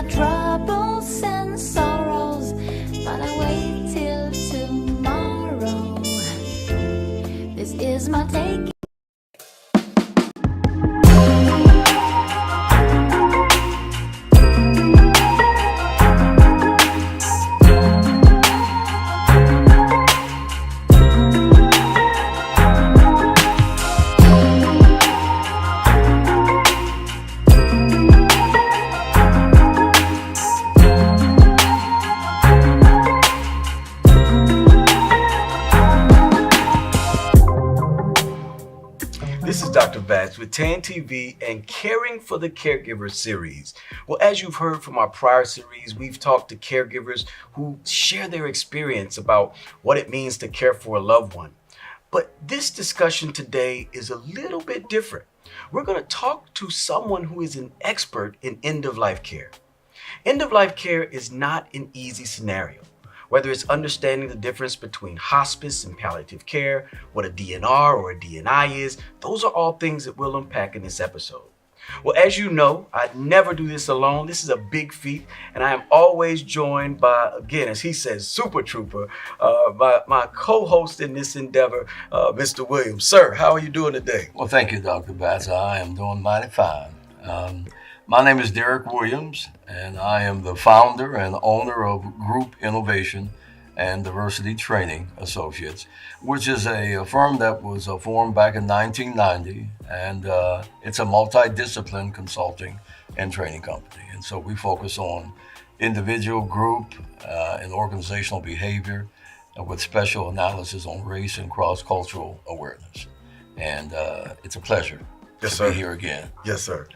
got troubles and sorrows, but I wait till tomorrow. This is my take. This is Dr. Batts with TAAN TV and Caring for the Caregivers series. Well, as you've heard from our prior series, we've talked to caregivers who share their experience about what it means to care for a loved one. But this discussion today is a little bit different. We're going to talk to someone who is an expert in end-of-life care. End-of-life care is not an easy scenario. Whether it's understanding the difference between hospice and palliative care, what a DNR or a DNI is, those are all things that we'll unpack in this episode. Well, as you know, I never do this alone. This is a big feat, and I am always joined by, again, as he says, Super Trooper, my co-host in this endeavor, Mr. Williams. Sir, how are you doing today? Well, thank you, Dr. Batts. I am doing mighty fine. My name is Derek Williams, and I am the founder and owner of Group Innovation and Diversity Training Associates, which is a firm that was formed back in 1990, and it's a multidiscipline consulting and training company. And so we focus on individual, group, and organizational behavior with special analysis on race and cross-cultural awareness. And it's a pleasure to be here again. Yes, sir.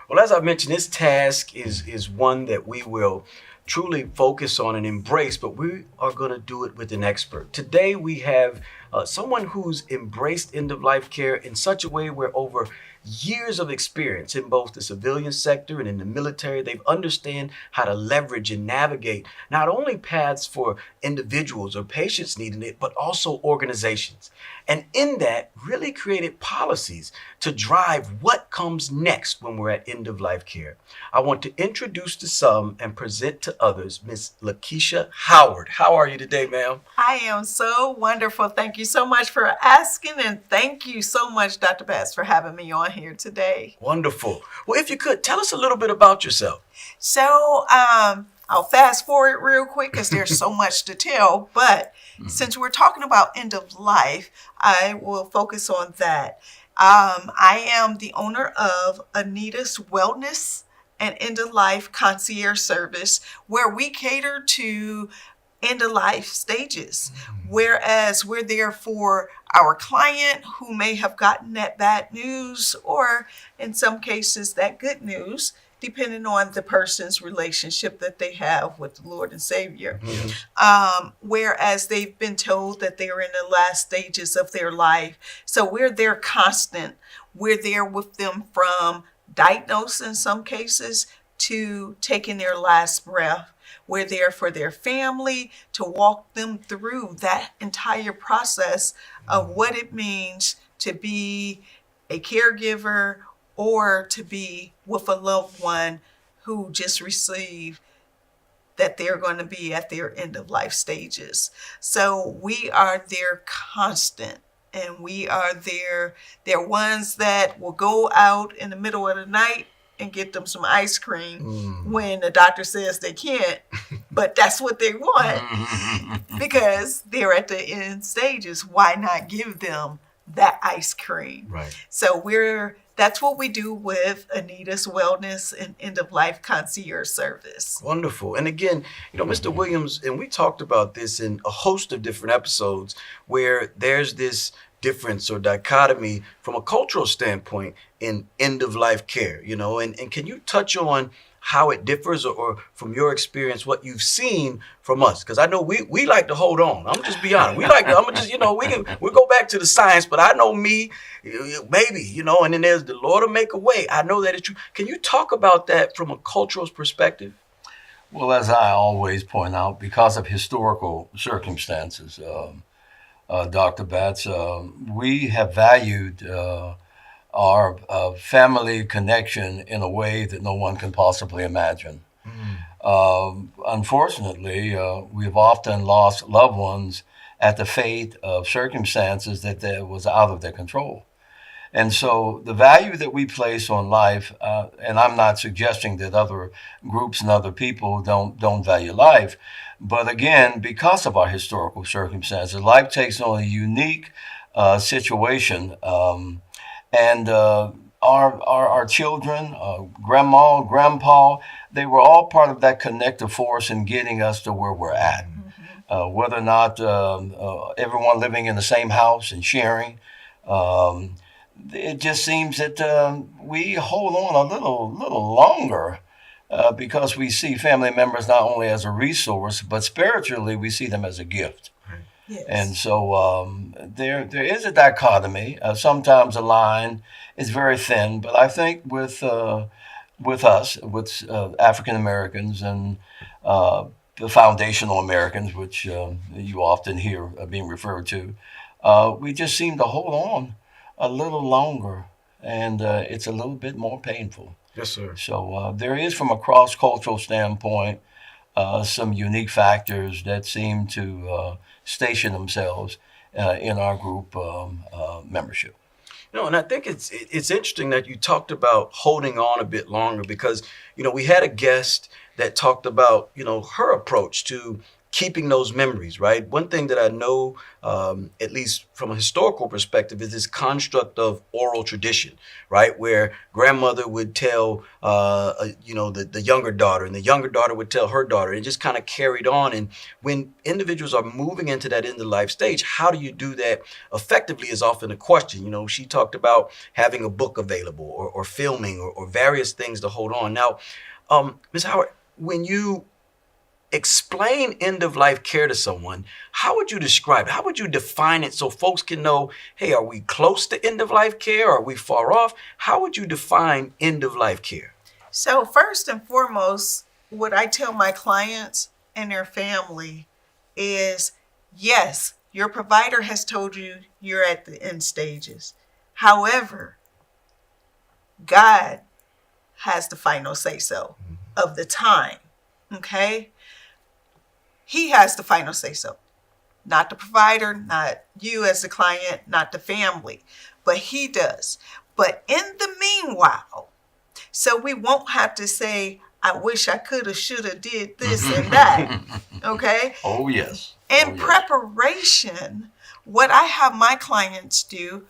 Well, as I mentioned, this task is one that we will truly focus on and embrace, but we are going to do it with an expert. Today, we have someone who's embraced end-of-life care in such a way where over years of experience in both the civilian sector and in the military, they've understand how to leverage and navigate not only paths for individuals or patients needing it, but also organizations. And in that, really created policies to drive what comes next when we're at end-of-life care. I want to introduce to some and present to others Miss LaKeisha Howard. How are you today, ma'am? I am so wonderful. Thank you so much for asking, and thank you so much, Dr. Batts, for having me on here today. Wonderful. Well, if you could, tell us a little bit about yourself. So, I'll fast forward real quick because there's so much to tell, but since we're talking about end of life, I will focus on that. I am the owner of Anita's Wellness and End of Life Concierge Service, where we cater to end of life stages, whereas we're there for our client who may have gotten that bad news, or in some cases that good news, depending on the person's relationship that they have with the Lord and Savior. Whereas they've been told that they're in the last stages of their life. So we're there constant. We're there with them from diagnosis in some cases to taking their last breath. We're there for their family to walk them through that entire process of what it means to be a caregiver or to be with a loved one who just received that they're going to be at their end of life stages. So we are there constant, and we are there. They're ones that will go out in the middle of the night and get them some ice cream when the doctor says they can't, but that's what they want because they're at the end stages. Why not give them that ice cream? Right. So that's what we do with Anita's Wellness and End of Life Concierge Service. Wonderful. And again, Mr. Williams, and we talked about this in a host of different episodes where there's this difference or dichotomy from a cultural standpoint in end-of-life care, and can you touch on how it differs or from your experience, what you've seen from us? Because I know we like to hold on. I'm just be honest. We'll go back to the science, but I know me, maybe, and then there's the Lord will make a way. I know that it's true. Can you talk about that from a cultural perspective? Well, as I always point out, because of historical circumstances, Dr. Batts, we have valued our family connection in a way that no one can possibly imagine. Unfortunately, we've often lost loved ones at the fate of circumstances that was out of their control. And so the value that we place on life, and I'm not suggesting that other groups and other people don't value life, but again, because of our historical circumstances, life takes on a unique situation, and our children, grandma, grandpa, they were all part of that connective force in getting us to where we're at. Whether or not everyone living in the same house and sharing. It just seems that we hold on a little longer because we see family members not only as a resource, but spiritually we see them as a gift. Yes. And so there is a dichotomy. Sometimes the line is very thin, but I think with us, with African Americans and the foundational Americans, which you often hear being referred to, we just seem to hold on a little longer, and it's a little bit more painful. Yes, sir. So there is, from a cross-cultural standpoint, some unique factors that seem to station themselves in our group membership. And I think it's interesting that you talked about holding on a bit longer because, we had a guest that talked about, her approach to keeping those memories, right? One thing that I know, at least from a historical perspective, is this construct of oral tradition, right? Where grandmother would tell, the younger daughter, and the younger daughter would tell her daughter, and it just kind of carried on. And when individuals are moving into that end of life stage, how do you do that effectively is often a question. She talked about having a book available or filming or various things to hold on. Now, Ms. Howard, when you explain end of life care to someone, how would you describe it? How would you define it so folks can know, hey, are we close to end of life care? Are we far off? How would you define end of life care? So first and foremost, what I tell my clients and their family is, yes, your provider has told you you're at the end stages. However, God has the final say so of the time. Okay? He has the final say so. Not the provider, not you as the client, not the family, but he does. But in the meanwhile, so we won't have to say, I wish I could have, should have, did this and that. Okay? Oh, yes. In preparation, what I have my clients do,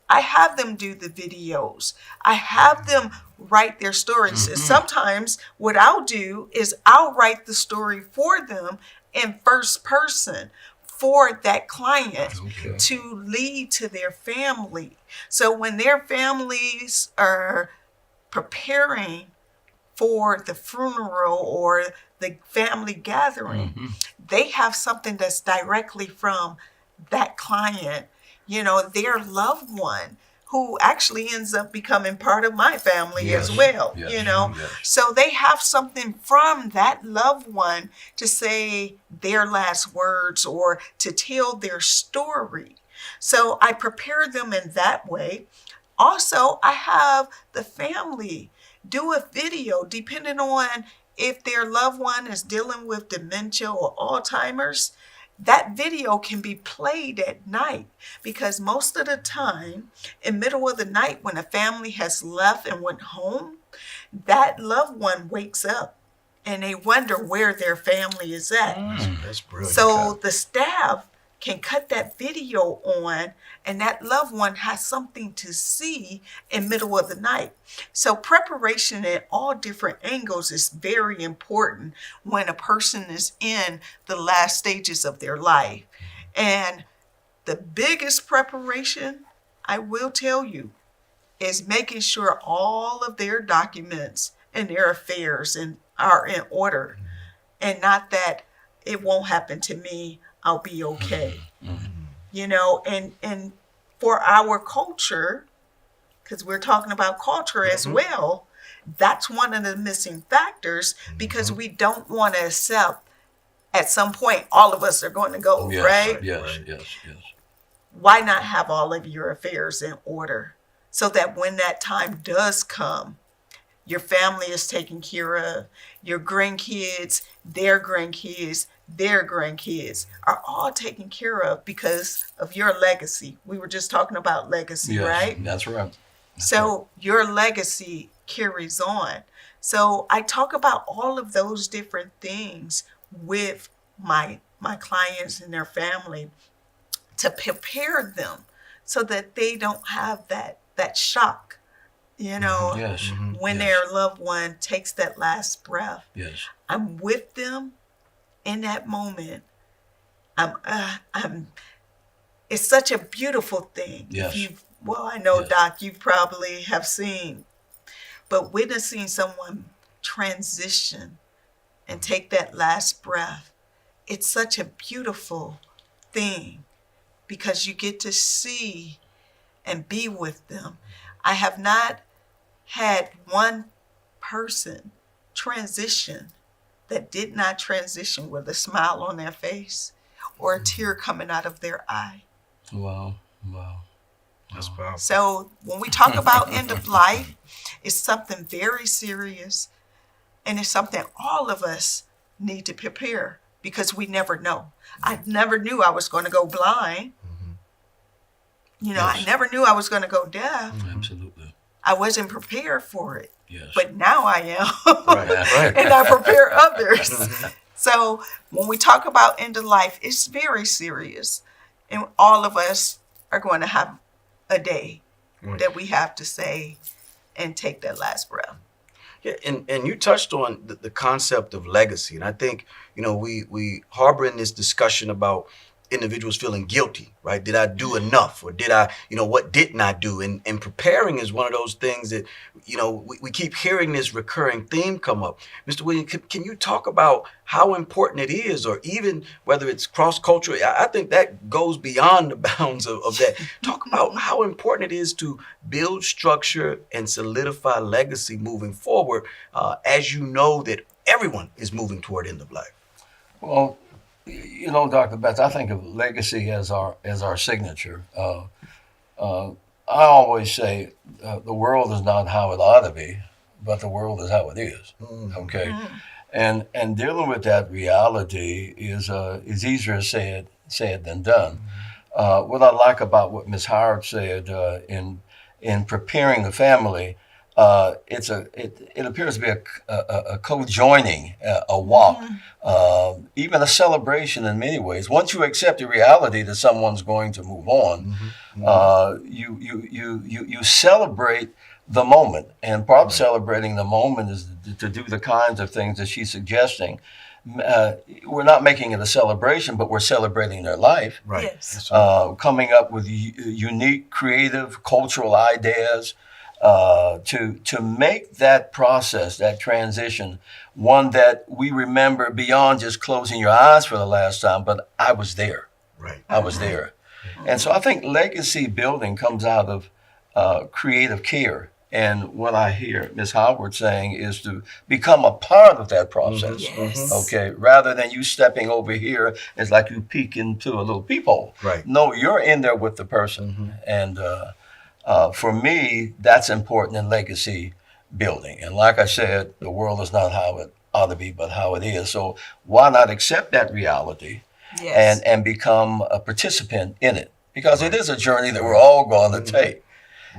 I have them do the videos. I have them write their stories. And sometimes what I'll do is I'll write the story for them in first person for that client to lead to their family. So when their families are preparing for the funeral or the family gathering, they have something that's directly from that client, their loved one, who actually ends up becoming part of my family as well, So they have something from that loved one to say their last words or to tell their story. So I prepare them in that way. Also, I have the family do a video depending on if their loved one is dealing with dementia or Alzheimer's. That video can be played at night because most of the time, in middle of the night when a family has left and went home, that loved one wakes up and they wonder where their family is at. That's brilliant. So the staff can cut that video on and that loved one has something to see in middle of the night. So preparation at all different angles is very important when a person is in the last stages of their life. And the biggest preparation, I will tell you, is making sure all of their documents and their affairs are in order. And not that it won't happen to me, I'll be okay. And for our culture, because we're talking about culture as well, that's one of the missing factors because we don't want to accept at some point all of us are going to go, right? Yes. Why not have all of your affairs in order so that when that time does come, your family is taken care of, your grandkids, their grandkids, their grandkids are all taken care of because of your legacy. We were just talking about legacy, Yes, right? that's right. So your legacy carries on. So I talk about all of those different things with my clients and their family to prepare them so that they don't have that shock, Yes. when Yes. their loved one takes that last breath. Yes. I'm with them in that moment. I'm it's such a beautiful thing. Yes. I know, Yes. Doc, you probably have seen, but witnessing someone transition and take that last breath, it's such a beautiful thing because you get to see and be with them. I have not had one person transition that did not transition with a smile on their face or a tear coming out of their eye. Wow. Wow. That's powerful. So when we talk about end of life, it's something very serious, and it's something all of us need to prepare because we never know. I never knew I was going to go blind. I Yes. never knew I was going to go deaf. Absolutely. I wasn't prepared for it, Yes. but now I am. Right. Right. And I prepare others. So when we talk about end of life, it's very serious. And all of us are going to have a day Right. that we have to say and take that last breath. Yeah, and you touched on the concept of legacy, and I think we harbor in this discussion about individuals feeling guilty, right? Did I do enough, or did I, what didn't I do? And preparing is one of those things that we keep hearing this recurring theme come up. Mr. Williams, can you talk about how important it is, or even whether it's cross-cultural? I think that goes beyond the bounds of that. Talk about how important it is to build structure and solidify legacy moving forward, as you know that everyone is moving toward end of life. Well, Dr. Betts, I think of legacy as our signature. I always say the world is not how it ought to be, but the world is how it is. Okay, and dealing with that reality is easier said than done. What I like about what Ms. Howard said in preparing the family, it appears to be a co-joining, a walk, even a celebration in many ways. Once you accept the reality that someone's going to move on, you celebrate the moment, and part of celebrating the moment is to do the kinds of things that she's suggesting. We're not making it a celebration, but we're celebrating their life. Right. Yes. Coming up with unique, creative, cultural ideas. To make that process, that transition, one that we remember beyond just closing your eyes for the last time, but I was there. Right. I was there. And so I think legacy building comes out of creative care. And what I hear Ms. Howard saying is to become a part of that process. Yes. Okay, rather than you stepping over here, it's like you peek into a little peephole. Right. No, you're in there with the person. And for me, that's important in legacy building. And like I said, the world is not how it ought to be, but how it is. So why not accept that reality Yes. and become a participant in it? Because it is a journey that we're all going to take.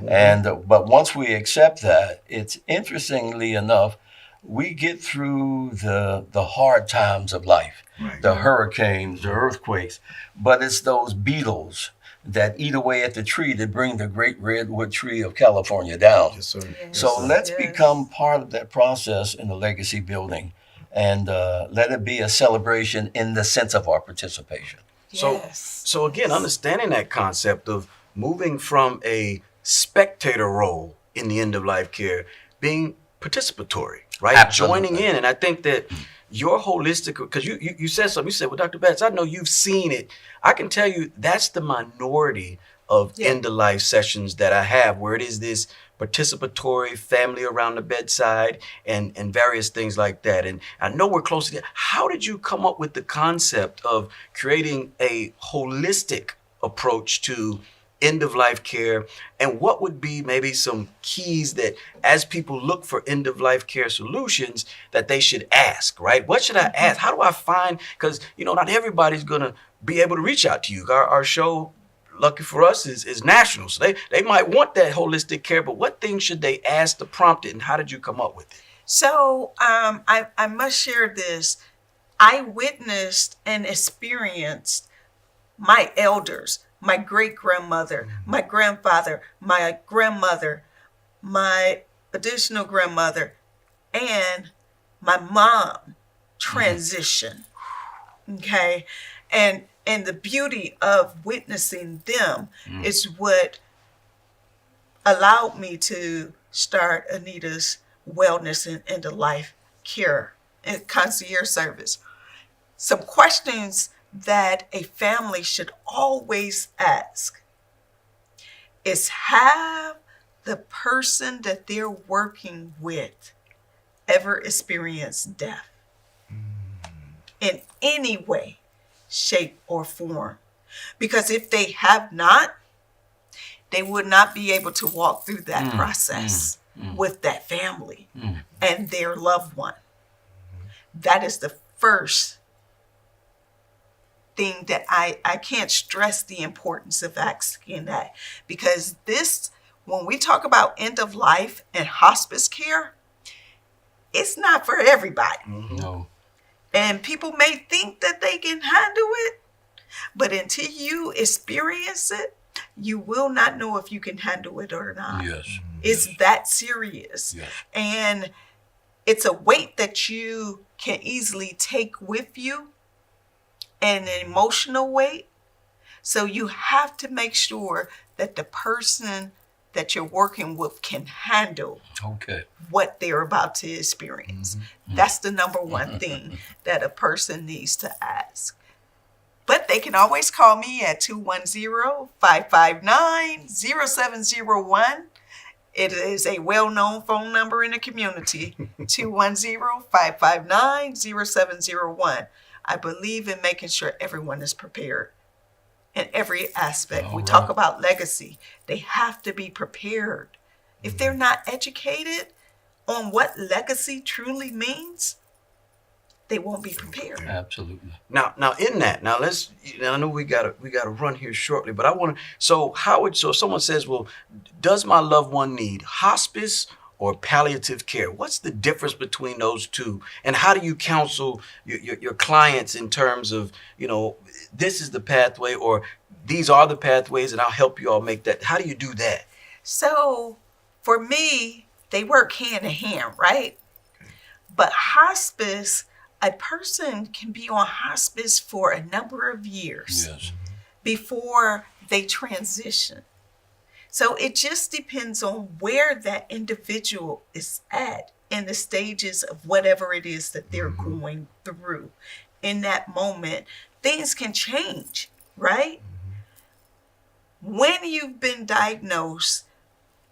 And but once we accept that, it's interestingly enough, we get through the hard times of life, the hurricanes, the earthquakes, but it's those beetles that eat away at the tree that bring the great redwood tree of California down. Yes, sir. So let's become part of that process in the legacy building, and let it be a celebration in the sense of our participation. So again, understanding that concept of moving from a spectator role in the end of life care, being participatory, right? Absolutely. Joining in. And I think that your holistic, because you said something, you said, well, Dr. Betts, I know you've seen it. I can tell you that's the minority of end of life sessions that I have, where it is this participatory family around the bedside and various things like that. And I know we're close to that. How did you come up with the concept of creating a holistic approach to end-of-life care, and what would be maybe some keys that as people look for end-of-life care solutions that they should ask, right? What should I ask? How do I find, because, not everybody's going to be able to reach out to you. Our show, lucky for us, is national. So they might want that holistic care, but what things should they ask to prompt it, and how did you come up with it? So I must share this. I witnessed and experienced my elders, my great-grandmother, my grandfather, my grandmother, my additional grandmother, and my mom transition. Okay. And the beauty of witnessing them is what allowed me to start Anita's Wellness and End-of-Life Care and Concierge Service. Some questions that a family should always ask is, have the person that they're working with ever experienced death in any way, shape, or form? Because if they have not, they would not be able to walk through that process with that family and their loved one. That is the first thing that I can't stress the importance of asking that, because this, when we talk about end of life and hospice care, it's not for everybody. No. And people may think that they can handle it, but until you experience it, you will not know if you can handle it or not. Yes. It's that serious. Yes. And it's a weight that you can easily take with you, and an emotional weight. So you have to make sure that the person that you're working with can handle what they're about to experience. That's the number one thing that a person needs to ask. But they can always call me at 210-559-0701. It is a well-known phone number in the community, 210-559-0701. I believe in making sure everyone is prepared in every aspect. We talk about legacy. They have to be prepared. If they're not educated on what legacy truly means, they won't be prepared. Absolutely. Now in that, let's. I know we gotta run here shortly, but I want to. So Howard, so if someone says, well, does my loved one need hospice or palliative care? What's the difference between those two, and how do you counsel your clients in terms of, this is the pathway, or these are the pathways, and I'll help you all make that? How do you do that? So for me, they work hand in hand, right? But hospice, a person can be on hospice for a number of years before they transition. So it just depends on where that individual is at in the stages of whatever it is that they're going through. In that moment, things can change, right? When you've been diagnosed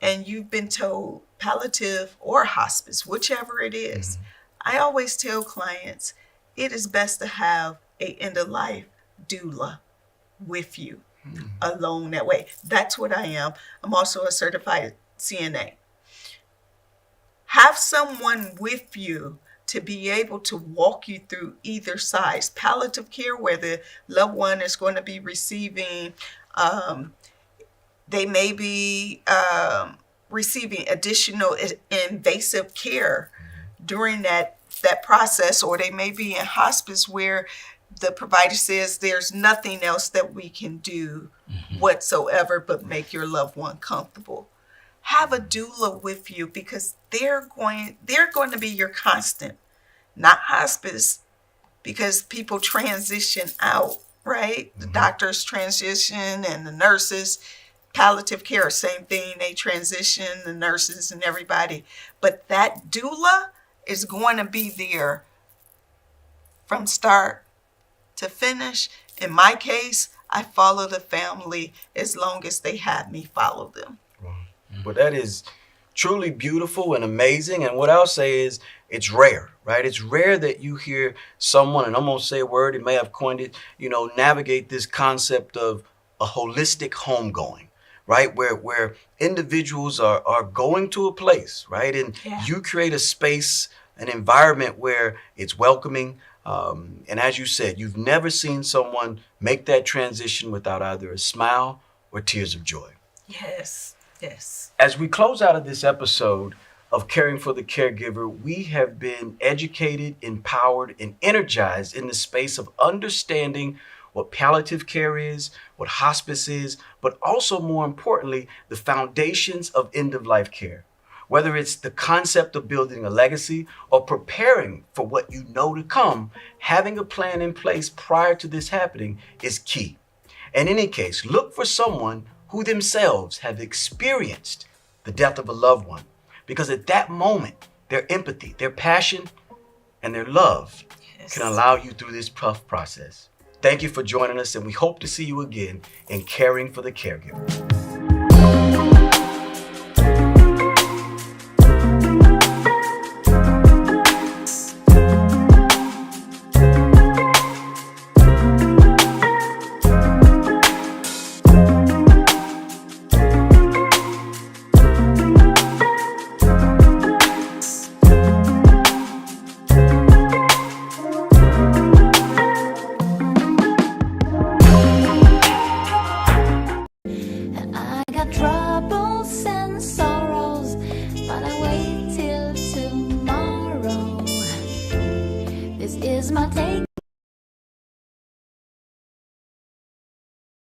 and you've been told palliative or hospice, whichever it is, I always tell clients, it is best to have a end-of-life doula with you. Alone that way. That's what I am. I'm also a certified CNA. Have someone with you to be able to walk you through either side. Palliative care, where the loved one is going to be receiving, they may be receiving additional invasive care during that process, or they may be in hospice where the provider says there's nothing else that we can do whatsoever but make your loved one comfortable. Have a doula with you, because they're going to be your constant, not hospice, because people transition out, right? The doctors transition and the nurses. Palliative care, same thing. They transition, the nurses and everybody. But that doula is going to be there from start to finish. In my case, I follow the family as long as they have me follow them. Well, that is truly beautiful and amazing. And what I'll say is, it's rare, right? It's rare that you hear someone, and I'm going to say a word, it may have coined it, navigate this concept of a holistic homegoing. right? Where individuals are going to a place, right? And Yeah. you create a space, an environment where it's welcoming. And as you said, you've never seen someone make that transition without either a smile or tears of joy. Yes. Yes. As we close out of this episode of Caring for the Caregiver, we have been educated, empowered, and energized in the space of understanding what palliative care is, what hospice is, but also more importantly, the foundations of end-of-life care. Whether it's the concept of building a legacy or preparing for what you know to come, having a plan in place prior to this happening is key. In any case, look for someone who themselves have experienced the death of a loved one, because at that moment, their empathy, their passion, and their love Yes. can allow you through this tough process. Thank you for joining us, and we hope to see you again in Caring for the Caregiver. And I got troubles and sorrows, but I wait till tomorrow. This is my take